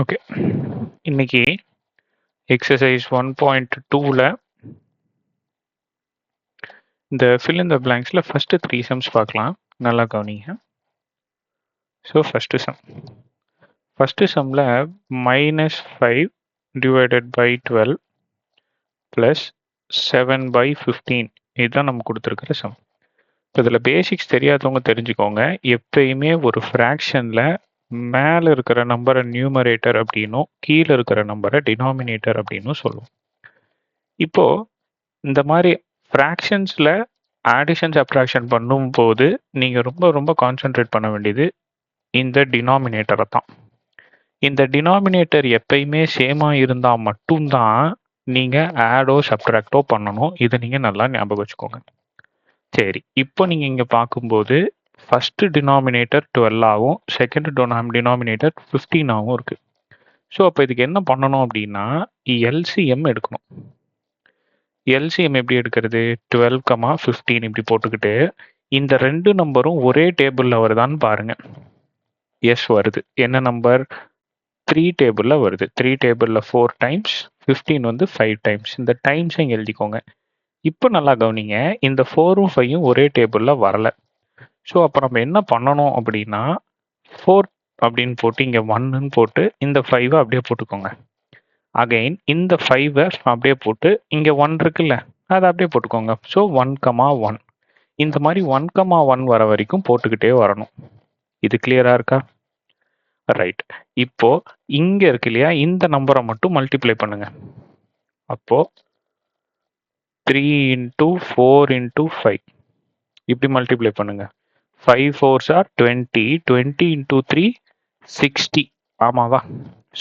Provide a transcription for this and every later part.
Okay, இன்னைக்கு exercise 1.2ல இந்த ஃபில் இன் த பிளாங்க்ஸில் ஃபஸ்ட்டு 3 சம்ஸ் பார்க்கலாம். நல்லா கவனிங்க. ஸோ ஃபஸ்ட்டு சம்மில் -5 டிவைடட் பை 12 ப்ளஸ் 7/15 இதுதான் நம்ம கொடுத்துருக்கிற சம். இதில் பேசிக்ஸ் தெரியாதவங்க தெரிஞ்சுக்கோங்க. எப்பயுமே ஒரு ஃப்ராக்ஷனில் மேலே இருக்கிற நம்பரை நியூமரேட்டர் அப்படின்னும் கீழே இருக்கிற நம்பரை டினாமினேட்டர் அப்படின்னும் சொல்லுவோம். இப்போது இந்த மாதிரி ஃப்ராக்ஷன்ஸில் ஆடிஷன் சப்ட்ராக்ஷன் பண்ணும்போது நீங்கள் ரொம்ப கான்சென்ட்ரேட் பண்ண வேண்டியது இந்த டினாமினேட்டரை தான். இந்த டினாமினேட்டர் எப்பயுமே சேமாக இருந்தால் மட்டும்தான் நீங்கள் ஆடோ சப்ட்ராக்டோ பண்ணணும். இதை நீங்கள் நல்லா ஞாபகம் வச்சுக்கோங்க. சரி, இப்போ நீங்கள் இங்கே பார்க்கும்போது ஃபஸ்ட்டு டினாமினேட்டர் 12 ஆகும், செகண்ட் டினாமினேட்டர் 15 ஆகும் இருக்குது. ஸோ அப்போ இதுக்கு என்ன பண்ணணும் அப்படின்னா எல்சிஎம் எடுக்கணும். எல்சிஎம் எப்படி எடுக்கிறது? 12, 15 இப்படி போட்டுக்கிட்டு இந்த ரெண்டு நம்பரும் ஒரே டேபிளில் வருதான்னு பாருங்க. எஸ் வருது. என்ன நம்பர்? 3 டேபிளில் வருது. 3 டேபிளில் 4 டைம்ஸ், 15 வந்து 5 டைம்ஸ். இந்த டைம்ஸை இங்கே எழுதிக்கோங்க. இப்போ நல்லா கவனிங்க, இந்த 4ம் 5ம் ஒரே டேபிளில் வரலை. ஸோ அப்போ நம்ம என்ன பண்ணணும் அப்படின்னா 4 அப்படின்னு போட்டு இங்கே 1ன்னு போட்டு இந்த 5 அப்படியே போட்டுக்கோங்க. அகைன் இந்த 5 அப்படியே போட்டு இங்கே 1 இருக்குல்ல, அதை அப்படியே போட்டுக்கோங்க. ஸோ 1,1 இந்த மாதிரி 1,1 வர வரைக்கும் போட்டுக்கிட்டே வரணும். இது கிளியரா இருக்கா? ரைட். இப்போ இங்க இருக்கு இல்லையா, இந்த நம்பரை மட்டும் மல்டிப்ளை பண்ணுங்க. அப்போ 3 × 4 × 5 இப்படி மல்டிப்ளை பண்ணுங்க. 5 4s are 20, 20 × 3 60. ஆமாவா?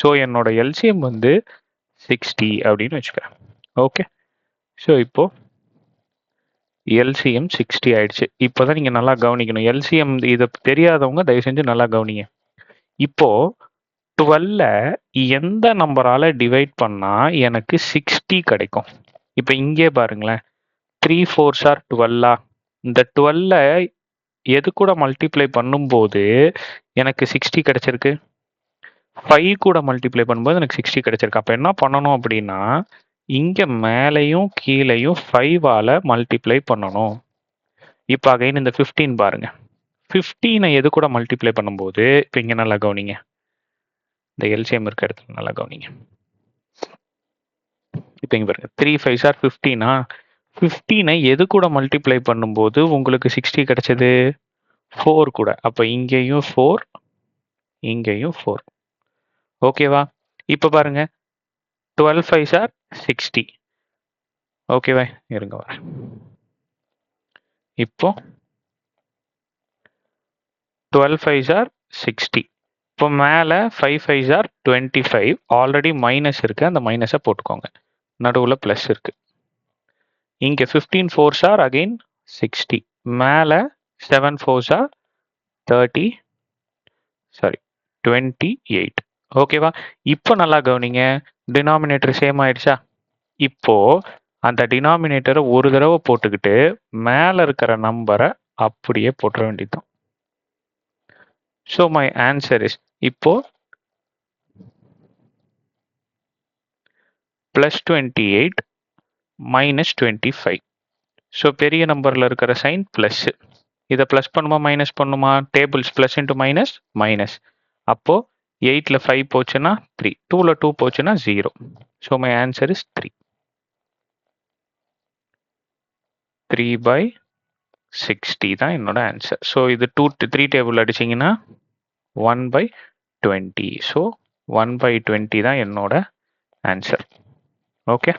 ஸோ என்னோட எல்சிஎம் வந்து 60 அப்படின்னு வச்சுக்கிறேன். ஓகே, ஸோ இப்போ எல்சிஎம் 60 ஆயிடுச்சு. இப்போதான் நீங்க நல்லா கவனிக்கணும். எல்சிஎம் இதை தெரியாதவங்க தயவு செஞ்சு நல்லா கவனிங்க. இப்போ 12 எந்த நம்பரால டிவைட் பண்ணா எனக்கு 60 கிடைக்கும்? இப்போ இங்கே பாருங்களேன், 3 4s are 12. இந்த 12 எது கூட மல்டிப்ளை பண்ணும்போது எனக்கு 60 கிடைச்சிருக்கு? 5 கூட மல்டிப்ளை பண்ணும்போது எனக்கு 60 கிடைச்சிருக்கு. அப்போ என்ன பண்ணணும் அப்படின்னா இங்கே மேலேயும் கீழேயும் 5ஆல் மல்டிப்ளை பண்ணணும். இப்போ அகைன் இந்த 15 பாருங்க. 15 எது கூட மல்டிப்ளை பண்ணும்போது இப்போ இங்கே நல்லா கவனிங்க, இந்த எல்சிஎம் இருக்க இடத்துல நல்லா கவனிங்க. இப்போ இங்கே பாருங்க, 3 5s are 15. 15 எது கூட மல்டிப்ளை பண்ணும்போது உங்களுக்கு 60 கிடைச்சது? 4 கூட. அப்போ இங்கேயும் 4, இங்கேயும் 4. ஓகேவா? இப்போ பாருங்க, 12 5s are 60. ஓகேவா? இருங்க வரேன். இப்போ 12 5s are 60. இப்போ மேலே 5 5s are 25. ஆல்ரெடி மைனஸ் இருக்கு, அந்த மைனஸை போட்டுக்கோங்க. நடுவில் ப்ளஸ் இருக்கு. இங்கே 15 4s are அகெயின் 60. மேலே 7 4s are 28. ஓகேவா? இப்போ நல்லா கவனிங்க, டினாமினேட்டர் சேம் ஆயிடுச்சா? இப்போ அந்த டினாமினேட்டரை ஒரு தடவை போட்டுக்கிட்டு மேலே இருக்கிற நம்பரை அப்படியே போட்டுற வேண்டியதுதான். ஸோ மை ஆன்சர் இஸ் இப்போ +28 -25. ஸோ பெரிய நம்பரில் இருக்கிற சைன் ப்ளஸ். இதை ப்ளஸ் பண்ணுமா மைனஸ் பண்ணுமா? Tables plus into minus minus. அப்போது 8ல் 5 போச்சுன்னா 3, 2ல் 2 போச்சுன்னா 0. So my answer is 3. 3/60 தான் என்னோட ஆன்சர். ஸோ இது 3 டேபிள் அடிச்சிங்கன்னா 1/20. ஸோ 1/20 தான் என்னோட ஆன்சர். ஓகே.